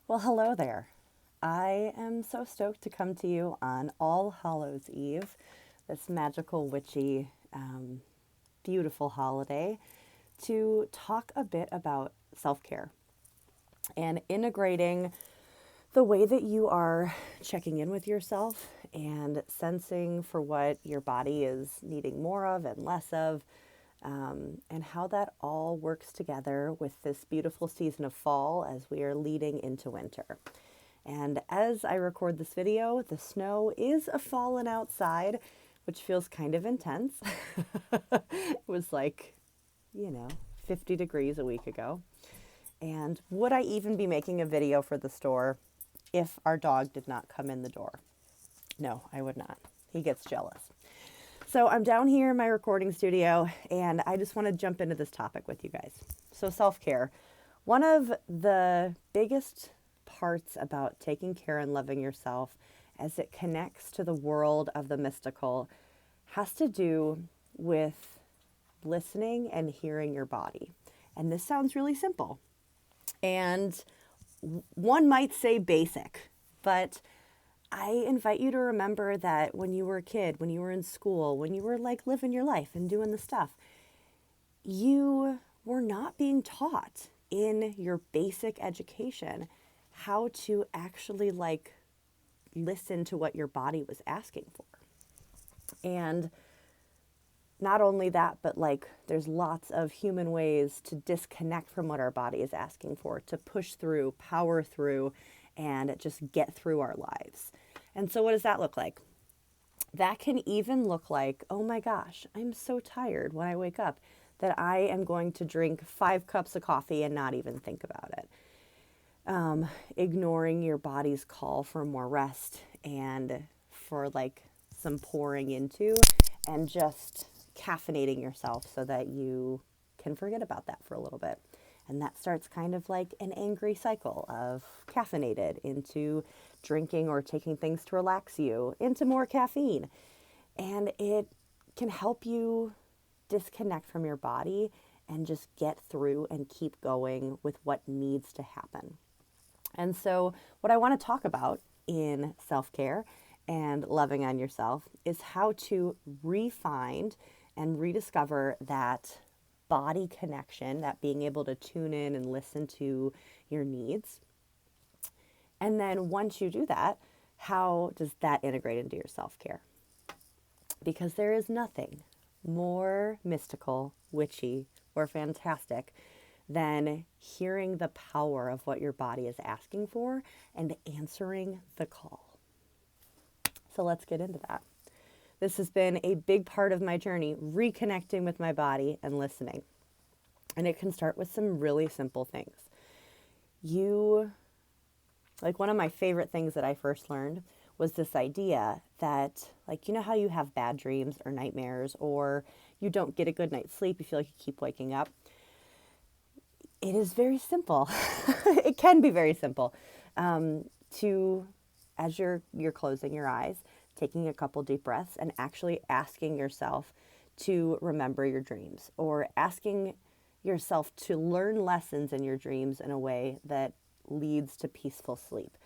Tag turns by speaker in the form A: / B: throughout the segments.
A: Well, hello there. I am so stoked to come to you on All Hallows Eve, this magical, witchy, beautiful holiday, to talk a bit about self care and integrating the way that you are checking in with yourself and sensing for what your body is needing more of and less of, and how that all works together with this beautiful season of fall as we are leading into winter. And as I record this video, the snow is a fallen outside, which feels kind of intense. It was like, you know, 50 degrees a week ago. And would I even be making a video for the store if our dog did not come in the door? No, I would not. He gets jealous. So I'm down here in my recording studio, and I just want to jump into this topic with you guys. So self-care. One of the biggest parts about taking care and loving yourself as it connects to the world of the mystical has to do with listening and hearing your body. And this sounds really simple. And one might say basic, but I invite you to remember that when you were a kid, when you were in school, when you were like living your life and doing the stuff, you were not being taught in your basic education how to actually like listen to what your body was asking for. And not only that, but like there's lots of human ways to disconnect from what our body is asking for, to push through, power through, and just get through our lives. And so what does that look like? That can even look like, oh my gosh, I'm so tired when I wake up that I am going to drink 5 cups of coffee and not even think about it. Ignoring your body's call for more rest and for like some pouring into, and just caffeinating yourself so that you can forget about that for a little bit. And that starts kind of like an angry cycle of caffeinated into drinking or taking things to relax you into more caffeine. And it can help you disconnect from your body and just get through and keep going with what needs to happen. And so what I want to talk about in self-care and loving on yourself is how to re-find and rediscover that body connection, that being able to tune in and listen to your needs. And then once you do that, how does that integrate into your self-care? Because there is nothing more mystical, witchy, or fantastic than hearing the power of what your body is asking for and answering the call. So let's get into that. This has been a big part of my journey, reconnecting with my body and listening. And it can start with some really simple things. Like one of my favorite things that I first learned was this idea that, like, you know how you have bad dreams or nightmares, or you don't get a good night's sleep, you feel like you keep waking up. It is very simple. It can be very simple as you're closing your eyes, taking a couple deep breaths and actually asking yourself to remember your dreams, or asking yourself to learn lessons in your dreams in a way that leads to peaceful sleep.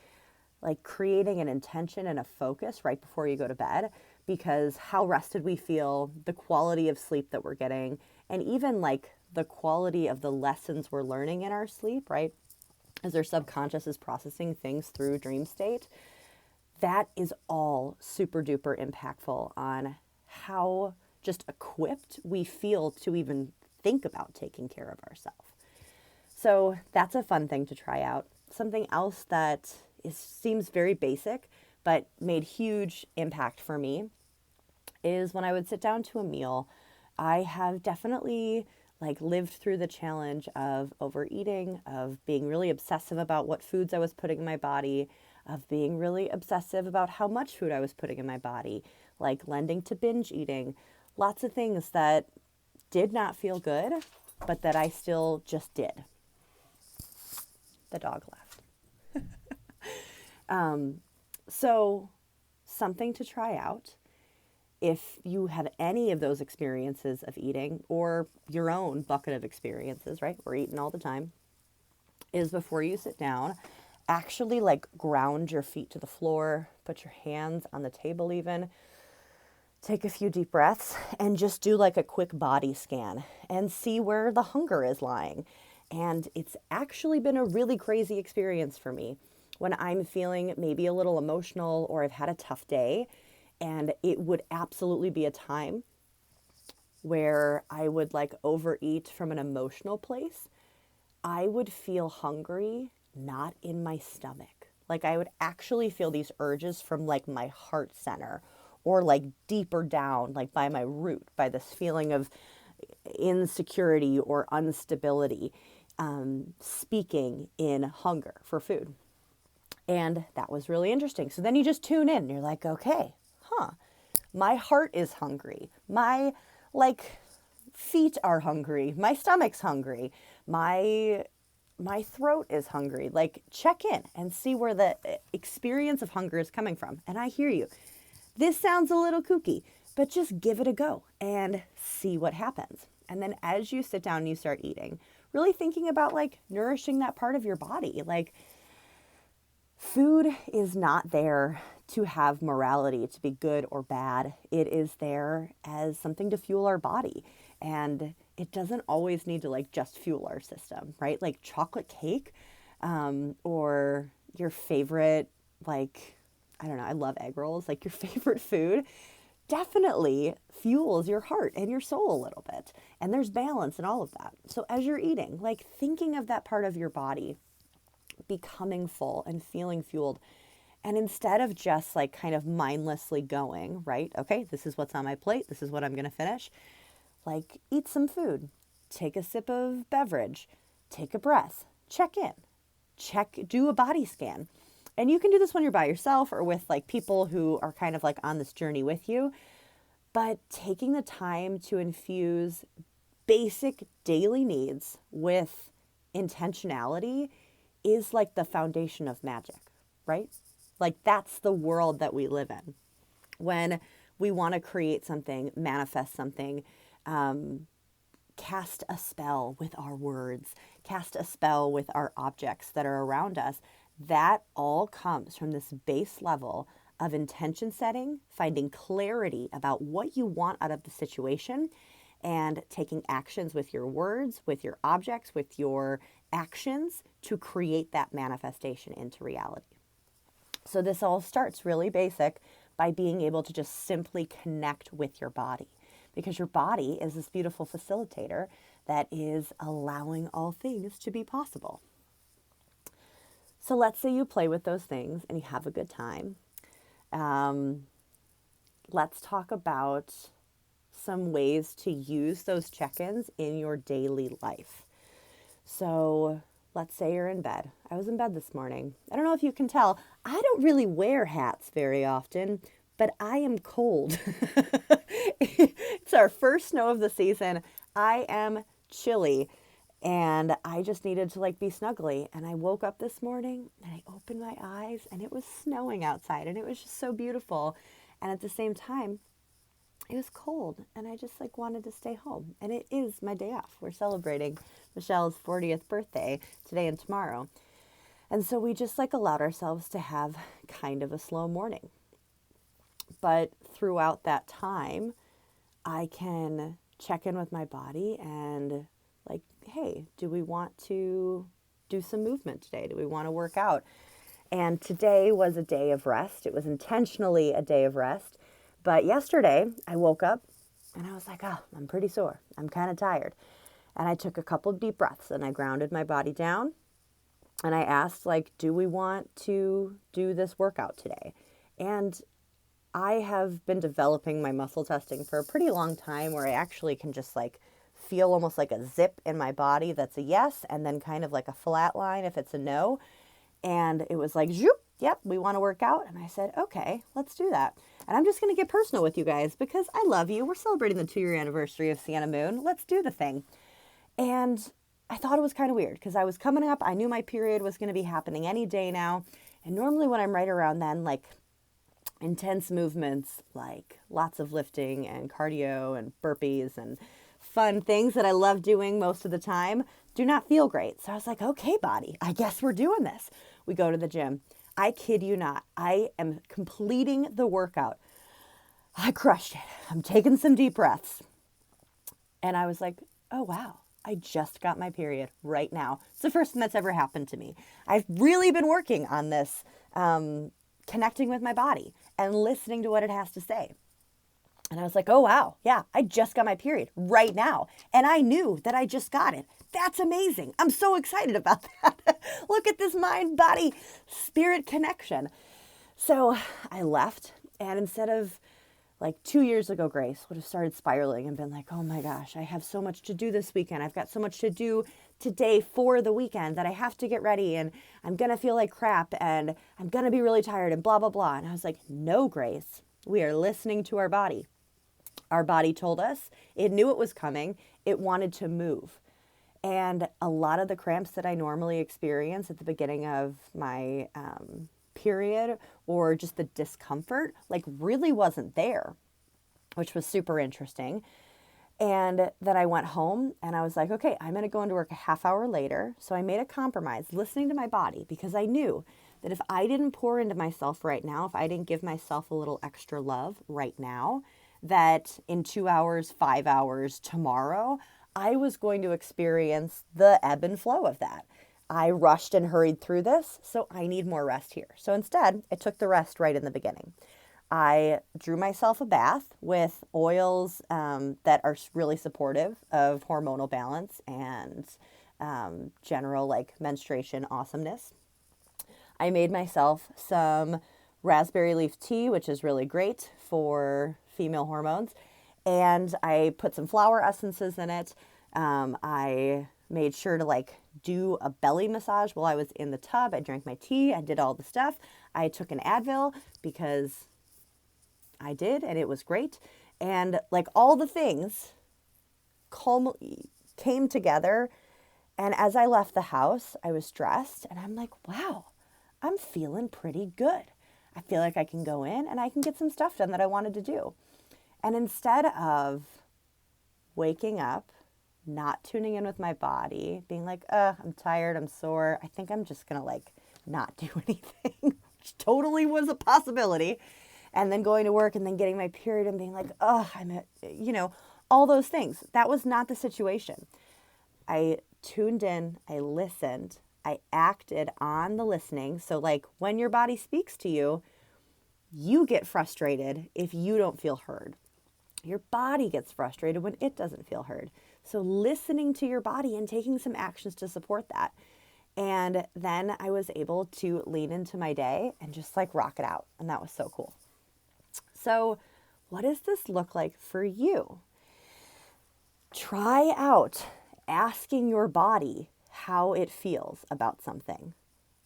A: Like creating an intention and a focus right before you go to bed, because how rested we feel, the quality of sleep that we're getting, and even like the quality of the lessons we're learning in our sleep, right? As our subconscious is processing things through dream state, that is all super duper impactful on how just equipped we feel to even think about taking care of ourselves. So that's a fun thing to try out. Something else that seems very basic but made huge impact for me is when I would sit down to a meal. I have definitely like lived through the challenge of overeating, of being really obsessive about what foods I was putting in my body, of being really obsessive about how much food I was putting in my body, like lending to binge eating, lots of things that did not feel good, but that I still just did. The dog left. So something to try out if you have any of those experiences of eating, or your own bucket of experiences, right? We're eating all the time, is before you sit down, actually like ground your feet to the floor, put your hands on the table even, take a few deep breaths and just do like a quick body scan and see where the hunger is lying. And it's actually been a really crazy experience for me when I'm feeling maybe a little emotional or I've had a tough day. And it would absolutely be a time where I would like overeat from an emotional place. I would feel hungry, not in my stomach. Like I would actually feel these urges from like my heart center or like deeper down, like by my root, by this feeling of insecurity or instability, speaking in hunger for food. And that was really interesting. So then you just tune in and you're like, okay, my heart is hungry. My like feet are hungry. My stomach's hungry. My throat is hungry. Like check in and see where the experience of hunger is coming from. And I hear you. This sounds a little kooky, but just give it a go and see what happens. And then as you sit down and you start eating, really thinking about like nourishing that part of your body. Like food is not there to have morality, to be good or bad. It is there as something to fuel our body. And it doesn't always need to like just fuel our system, right? Like chocolate cake, or your favorite, like, I don't know, I love egg rolls, like your favorite food definitely fuels your heart and your soul a little bit. And there's balance in all of that. So as you're eating, like thinking of that part of your body becoming full and feeling fueled. And instead of just like kind of mindlessly going, right? Okay, this is what's on my plate. This is what I'm going to finish. Like eat some food, take a sip of beverage, take a breath, check in, do a body scan. And you can do this when you're by yourself or with like people who are kind of like on this journey with you. But taking the time to infuse basic daily needs with intentionality is like the foundation of magic, right? Like that's the world that we live in. When we want to create something, manifest something, cast a spell with our words, cast a spell with our objects that are around us, that all comes from this base level of intention setting, finding clarity about what you want out of the situation, and taking actions with your words, with your objects, with your actions to create that manifestation into reality. So this all starts really basic by being able to just simply connect with your body, because your body is this beautiful facilitator that is allowing all things to be possible. So let's say you play with those things and you have a good time. Let's talk about some ways to use those check-ins in your daily life. So let's say you're in bed. I was in bed this morning. I don't know if you can tell, I don't really wear hats very often, but I am cold. It's our first snow of the season. I am chilly and I just needed to like be snuggly. And I woke up this morning and I opened my eyes and it was snowing outside and it was just so beautiful. And at the same time, it was cold and I just like wanted to stay home. And it is my day off. We're celebrating Michelle's 40th birthday today and tomorrow. And so we just like allowed ourselves to have kind of a slow morning. But throughout that time, I can check in with my body and like, hey, do we want to do some movement today? Do we want to work out? And today was a day of rest. It was intentionally a day of rest. But yesterday I woke up and I was like, oh, I'm pretty sore. I'm kind of tired. And I took a couple of deep breaths and I grounded my body down. And I asked, like, do we want to do this workout today? And I have been developing my muscle testing for a pretty long time where I actually can just like feel almost like a zip in my body that's a yes, and then kind of like a flat line if it's a no. And it was like, zoop, yep, we want to work out. And I said, okay, let's do that. And I'm just going to get personal with you guys because I love you. We're celebrating the 2-year anniversary of Sienna Moon. Let's do the thing. And I thought it was kind of weird because I was coming up. I knew my period was going to be happening any day now. And normally when I'm right around then, like intense movements, like lots of lifting and cardio and burpees and fun things that I love doing most of the time do not feel great. So I was like, okay, body, I guess we're doing this. We go to the gym. I kid you not. I am completing the workout. I crushed it. I'm taking some deep breaths. And I was like, oh, wow, I just got my period right now. It's the first time that's ever happened to me. I've really been working on this, connecting with my body and listening to what it has to say. And I was like, oh, wow, yeah, I just got my period right now. And I knew that I just got it. That's amazing. I'm so excited about that. Look at this mind, body, spirit connection. So I left, and instead of like 2 years ago, Grace would have started spiraling and been like, oh my gosh, I have so much to do this weekend. I've got so much to do today for the weekend that I have to get ready, and I'm going to feel like crap, and I'm going to be really tired, and blah, blah, blah. And I was like, no, Grace, we are listening to our body. Our body told us, it knew it was coming. It wanted to move. And a lot of the cramps that I normally experience at the beginning of my period, or just the discomfort, like really wasn't there, which was super interesting. And then I went home and I was like, okay, I'm going to go into work a half hour later. So I made a compromise, listening to my body, because I knew that if I didn't pour into myself right now, if I didn't give myself a little extra love right now, that in 2 hours, 5 hours, tomorrow, I was going to experience the ebb and flow of that. I rushed and hurried through this, so I need more rest here. So instead, I took the rest right in the beginning. I drew myself a bath with oils that are really supportive of hormonal balance and general like menstruation awesomeness. I made myself some raspberry leaf tea, which is really great for female hormones. And I put some flower essences in it. I made sure to like do a belly massage while I was in the tub. I drank my tea. I did all the stuff. I took an Advil because I did, and it was great. And like all the things came together. And as I left the house, I was dressed and I'm like, wow, I'm feeling pretty good. I feel like I can go in and I can get some stuff done that I wanted to do. And instead of waking up, not tuning in with my body, being like, I'm tired, I'm sore, I think I'm just going to like not do anything, which totally was a possibility. And then going to work and then getting my period and being like, all those things. That was not the situation. I tuned in, I listened, I acted on the listening. So like when your body speaks to you, you get frustrated if you don't feel heard. Your body gets frustrated when it doesn't feel heard. So listening to your body and taking some actions to support that. And then I was able to lean into my day and just like rock it out. And that was so cool. So what does this look like for you? Try out asking your body how it feels about something.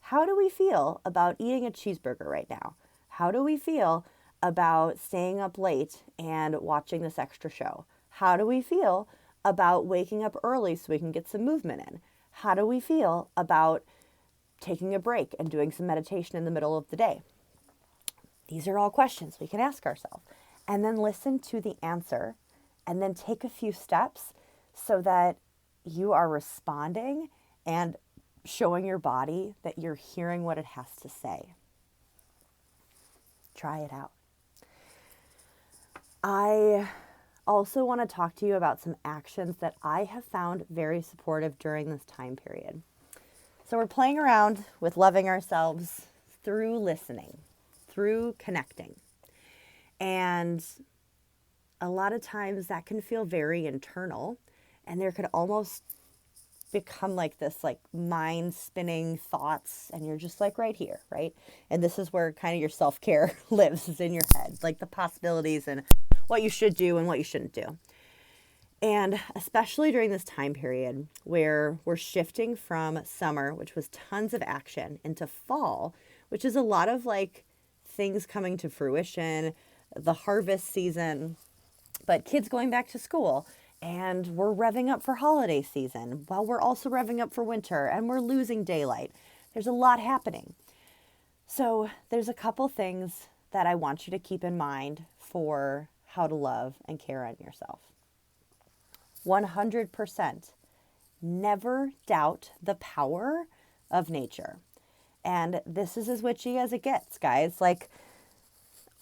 A: How do we feel about eating a cheeseburger right now? How do we feel about staying up late and watching this extra show? How do we feel about waking up early so we can get some movement in? How do we feel about taking a break and doing some meditation in the middle of the day? These are all questions we can ask ourselves, and then listen to the answer, and then take a few steps so that you are responding and showing your body that you're hearing what it has to say. Try it out. I also want to talk to you about some actions that I have found very supportive during this time period. So we're playing around with loving ourselves through listening, through connecting. And a lot of times that can feel very internal, and there could almost become like this like mind spinning thoughts, and you're just like right here, right? And this is where kind of your self-care lives, is in your head, like the possibilities and what you should do and what you shouldn't do. And especially during this time period where we're shifting from summer, which was tons of action, into fall, which is a lot of like things coming to fruition, the harvest season, but kids going back to school, and we're revving up for holiday season while we're also revving up for winter, and we're losing daylight. There's a lot happening. So there's a couple things that I want you to keep in mind for how to love and care on yourself. 100%. Never doubt the power of nature. And this is as witchy as it gets, guys. Like,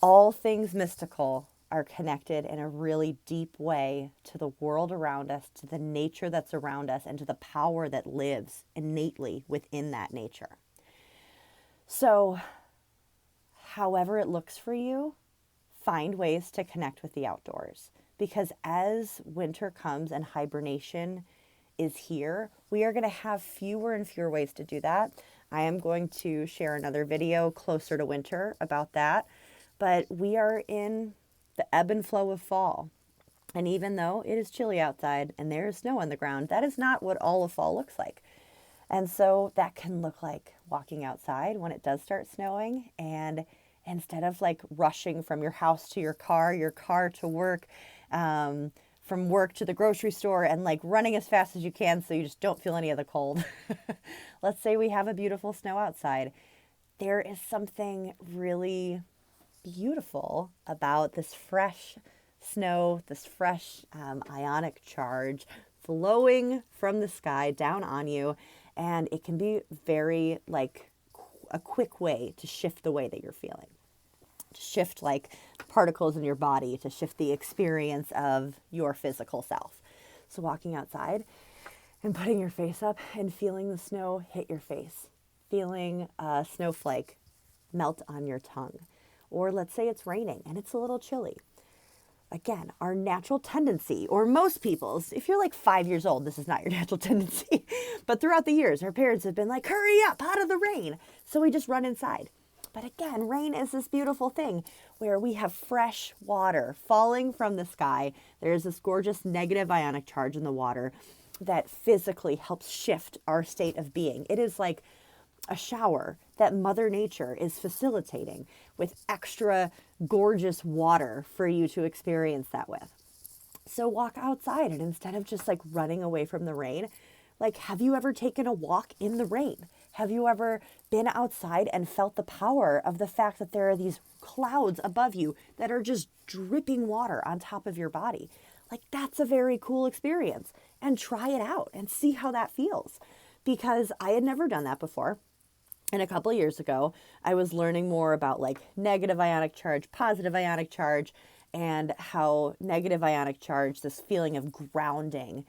A: all things mystical are connected in a really deep way to the world around us, to the nature that's around us, and to the power that lives innately within that nature. So, however it looks for you, find ways to connect with the outdoors. Because as winter comes and hibernation is here, we are going to have fewer and fewer ways to do that. I am going to share another video closer to winter about that. But we are in the ebb and flow of fall. And even though it is chilly outside and there is snow on the ground, that is not what all of fall looks like. And so that can look like walking outside when it does start snowing, and instead of like rushing from your house to your car to work, from work to the grocery store, and like running as fast as you can so you just don't feel any of the cold. Let's say we have a beautiful snow outside. There is something really beautiful about this fresh snow, this fresh ionic charge flowing from the sky down on you. And it can be very like a quick way to shift the way that you're feeling, to shift like particles in your body, to shift the experience of your physical self. So walking outside and putting your face up and feeling the snow hit your face, feeling a snowflake melt on your tongue. Or let's say it's raining and it's a little chilly. Again, our natural tendency, or most people's, if you're like 5 years old, this is not your natural tendency. But throughout the years, our parents have been like, hurry up, out of the rain. So we just run inside. But again, rain is this beautiful thing where we have fresh water falling from the sky. There's this gorgeous negative ionic charge in the water that physically helps shift our state of being. It is like a shower that Mother Nature is facilitating with extra gorgeous water for you to experience that with. So walk outside, and instead of just like running away from the rain, like, have you ever taken a walk in the rain? Have you ever been outside and felt the power of the fact that there are these clouds above you that are just dripping water on top of your body? Like, that's a very cool experience, and try it out and see how that feels, because I had never done that before. And a couple of years ago, I was learning more about like negative ionic charge, positive ionic charge, and how negative ionic charge, this feeling of grounding,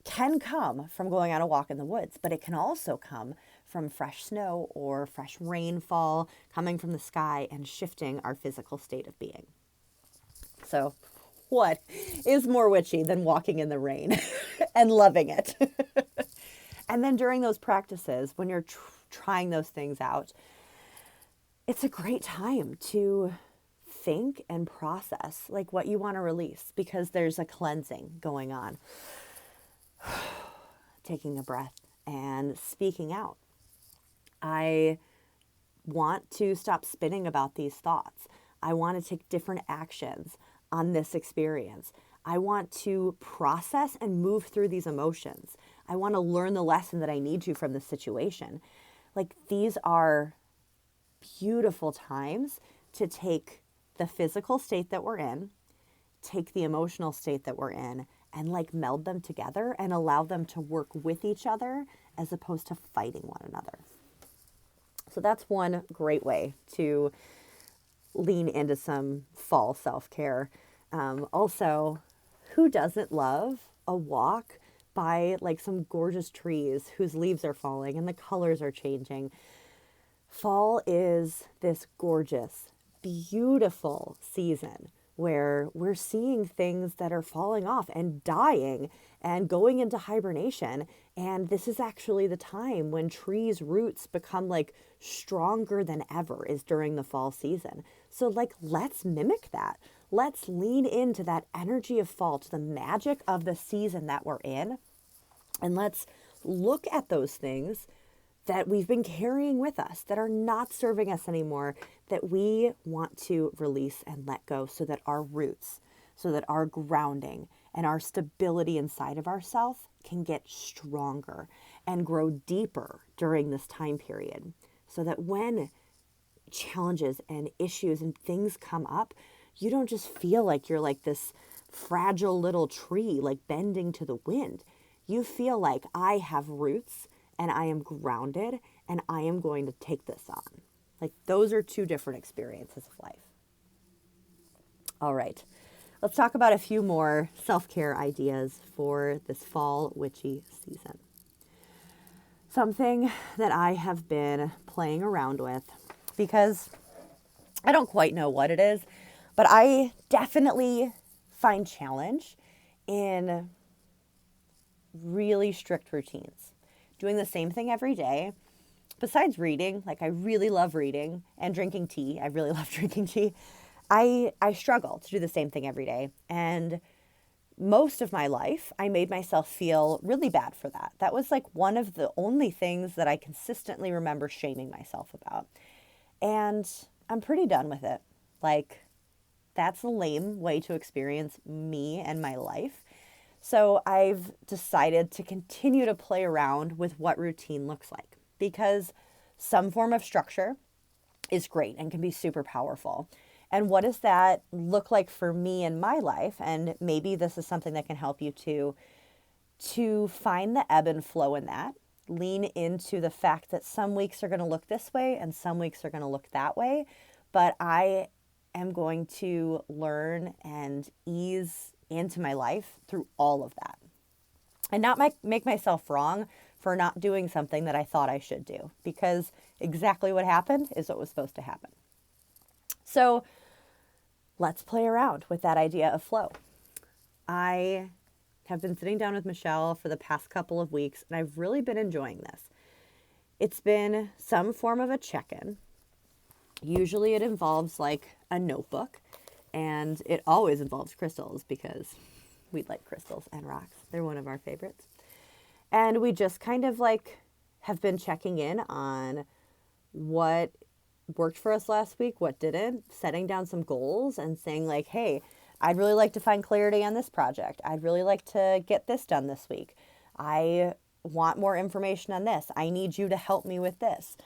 A: can come from going on a walk in the woods, but it can also come from fresh snow or fresh rainfall coming from the sky and shifting our physical state of being. So what is more witchy than walking in the rain and loving it? And then during those practices, when you're trying those things out, it's a great time to think and process like what you want to release, because there's a cleansing going on. Taking a breath and speaking out. I want to stop spinning about these thoughts. I want to take different actions on this experience. I want to process and move through these emotions. I want to learn the lesson that I need to from this situation. Like, these are beautiful times to take the physical state that we're in, take the emotional state that we're in, and like meld them together and allow them to work with each other as opposed to fighting one another. So that's one great way to lean into some fall self-care. Also, who doesn't love a walk by like some gorgeous trees whose leaves are falling and the colors are changing? Fall is this gorgeous, beautiful season where we're seeing things that are falling off and dying and going into hibernation. And this is actually the time when trees' roots become like stronger than ever, is during the fall season. So like, let's mimic that. Let's lean into that energy of fall, to the magic of the season that we're in. And let's look at those things that we've been carrying with us that are not serving us anymore, that we want to release and let go, so that our roots, so that our grounding and our stability inside of ourselves can get stronger and grow deeper during this time period, so that when challenges and issues and things come up, you don't just feel like you're like this fragile little tree, like bending to the wind. You feel like I have roots and I am grounded and I am going to take this on. Like those are two different experiences of life. All right, let's talk about a few more self-care ideas for this fall witchy season. Something that I have been playing around with because I don't quite know what it is, but I definitely find challenge in really strict routines. Doing the same thing every day. Besides reading, like I really love reading and drinking tea. I really love drinking tea. I struggle to do the same thing every day. And most of my life, I made myself feel really bad for that. That was like one of the only things that I consistently remember shaming myself about. And I'm pretty done with it. Like, that's a lame way to experience me and my life. So I've decided to continue to play around with what routine looks like because some form of structure is great and can be super powerful. And what does that look like for me in my life? And maybe this is something that can help you to find the ebb and flow in that. Lean into the fact that some weeks are going to look this way and some weeks are going to look that way. But I am going to learn and ease into my life through all of that. And not make myself wrong for not doing something that I thought I should do. Because exactly what happened is what was supposed to happen. So let's play around with that idea of flow. I have been sitting down with Michelle for the past couple of weeks, and I've really been enjoying this. It's been some form of a check-in. Usually it involves like a notebook, and it always involves crystals because we like crystals and rocks. They're one of our favorites. And we just kind of like have been checking in on what worked for us last week, what didn't, setting down some goals and saying like, hey, I'd really like to find clarity on this project. I'd really like to get this done this week. I want more information on this. I need you to help me with this.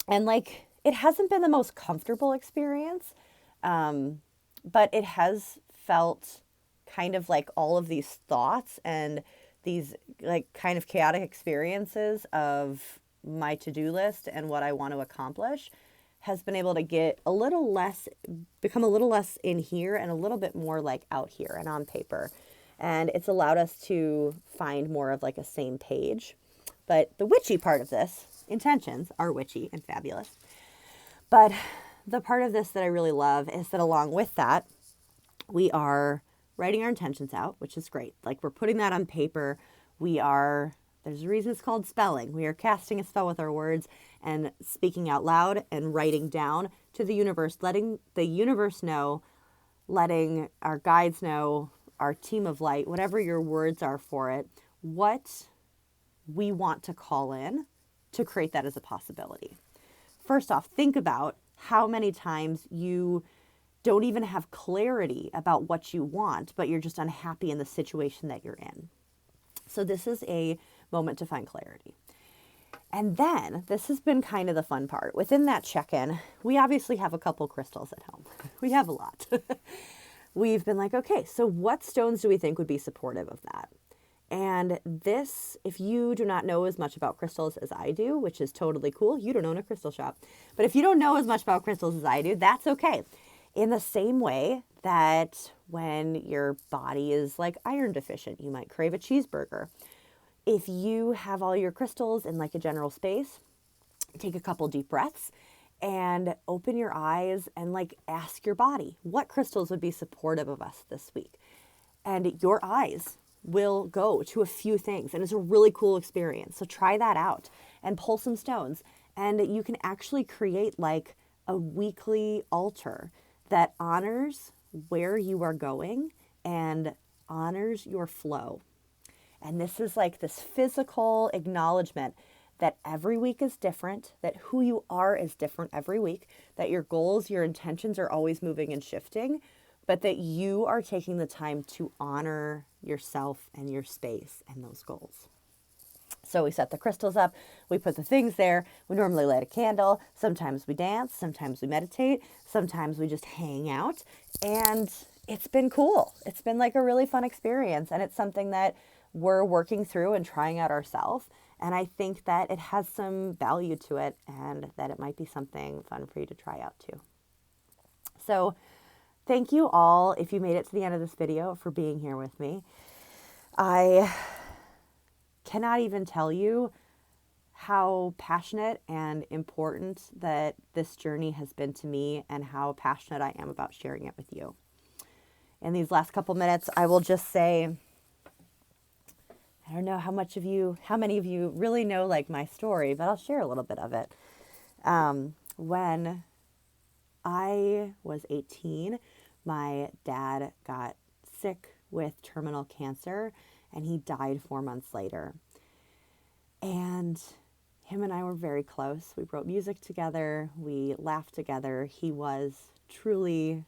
A: And like, it hasn't been the most comfortable experience, but it has felt kind of like all of these thoughts and these like kind of chaotic experiences of my to-do list and what I want to accomplish has been able to become a little less in here and a little bit more like out here and on paper. And it's allowed us to find more of like a same page. But the witchy part of this, intentions are witchy and fabulous. But the part of this that I really love is that along with that, we are writing our intentions out, which is great. Like we're putting that on paper. There's a reason it's called spelling. We are casting a spell with our words and speaking out loud and writing down to the universe, letting the universe know, letting our guides know, our team of light, whatever your words are for it, what we want to call in to create that as a possibility. First off, think about how many times you don't even have clarity about what you want, but you're just unhappy in the situation that you're in. So this is a moment to find clarity. And then this has been kind of the fun part. Within that check-in, we obviously have a couple crystals at home. We have a lot. We've been like, okay, so what stones do we think would be supportive of that? And this, if you do not know as much about crystals as I do, which is totally cool, you don't own a crystal shop. But if you don't know as much about crystals as I do, that's okay. In the same way that when your body is like iron deficient, you might crave a cheeseburger. If you have all your crystals in like a general space, take a couple deep breaths and open your eyes and like ask your body, what crystals would be supportive of us this week? And your eyes will go to a few things, and it's a really cool experience. So try that out and pull some stones, and you can actually create like a weekly altar that honors where you are going and honors your flow. And this is like this physical acknowledgement that every week is different, that who you are is different every week, that your goals, your intentions are always moving and shifting, but that you are taking the time to honor yourself and your space and those goals. So we set the crystals up, we put the things there, we normally light a candle, sometimes we dance, sometimes we meditate, sometimes we just hang out, and it's been cool. It's been like a really fun experience. And it's something that we're working through and trying out ourselves. And I think that it has some value to it and that it might be something fun for you to try out too. So thank you all, if you made it to the end of this video, for being here with me. I cannot even tell you how passionate and important that this journey has been to me and how passionate I am about sharing it with you. In these last couple minutes, I will just say, I don't know how many of you really know like my story, but I'll share a little bit of it. When I was 18, my dad got sick with terminal cancer and he died 4 months later. And him and I were very close. We wrote music together. We laughed together. He was truly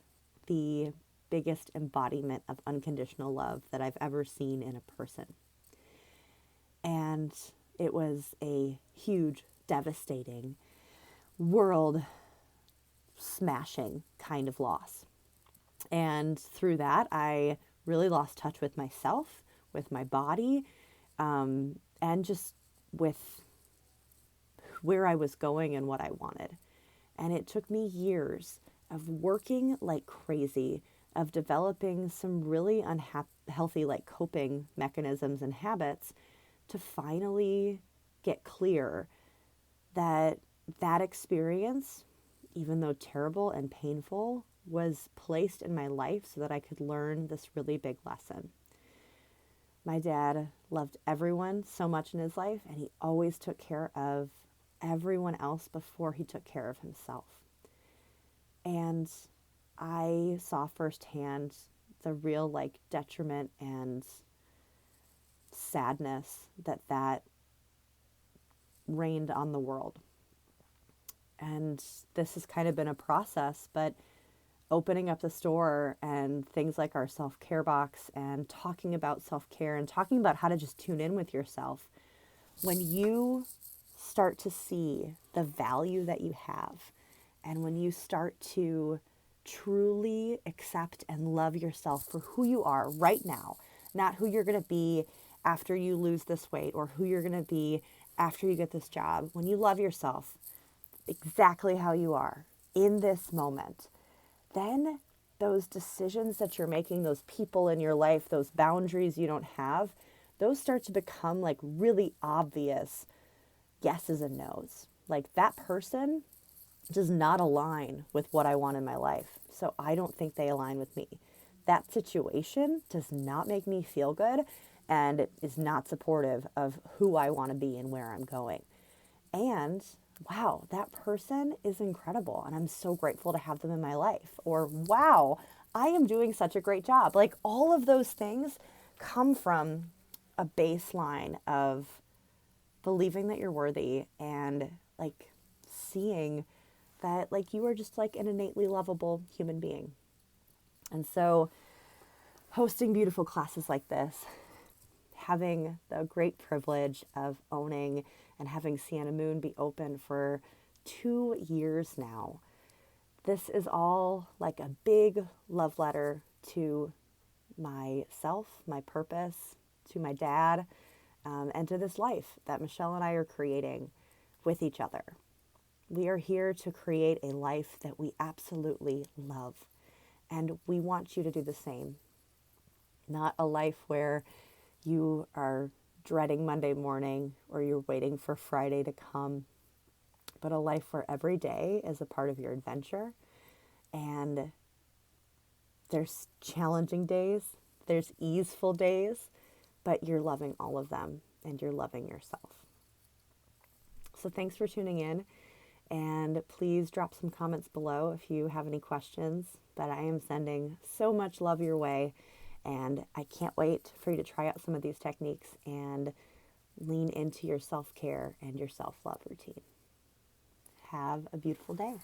A: the biggest embodiment of unconditional love that I've ever seen in a person. And it was a huge, devastating, world smashing kind of loss. And through that, I really lost touch with myself, with my body, and just with where I was going and what I wanted. And it took me years of working like crazy, of developing some really unhealthy like coping mechanisms and habits to finally get clear that that experience, even though terrible and painful, was placed in my life so that I could learn this really big lesson. My dad loved everyone so much in his life, and he always took care of everyone else before he took care of himself. And I saw firsthand the real like detriment and sadness that reigned on the world. And this has kind of been a process, but opening up the store and things like our self-care box and talking about self-care and talking about how to just tune in with yourself. When you start to see the value that you have, and when you start to truly accept and love yourself for who you are right now, not who you're going to be after you lose this weight or who you're going to be after you get this job. When you love yourself exactly how you are in this moment, then those decisions that you're making, those people in your life, those boundaries you don't have, those start to become like really obvious yeses and nos. Like that person does not align with what I want in my life, so I don't think they align with me. That situation does not make me feel good and it is not supportive of who I want to be and where I'm going. And wow, that person is incredible and I'm so grateful to have them in my life. Or wow, I am doing such a great job. Like all of those things come from a baseline of believing that you're worthy and like seeing that like you are just like an innately lovable human being. And so hosting beautiful classes like this, having the great privilege of owning and having Sienna Moon be open for 2 years now, this is all like a big love letter to myself, my purpose, to my dad, and to this life that Michelle and I are creating with each other. We are here to create a life that we absolutely love, and we want you to do the same. Not a life where you are dreading Monday morning or you're waiting for Friday to come, but a life where every day is a part of your adventure. And there's challenging days, there's easeful days, but you're loving all of them and you're loving yourself. So thanks for tuning in, and please drop some comments below if you have any questions. But I am sending so much love your way, and I can't wait for you to try out some of these techniques and lean into your self-care and your self-love routine. Have a beautiful day.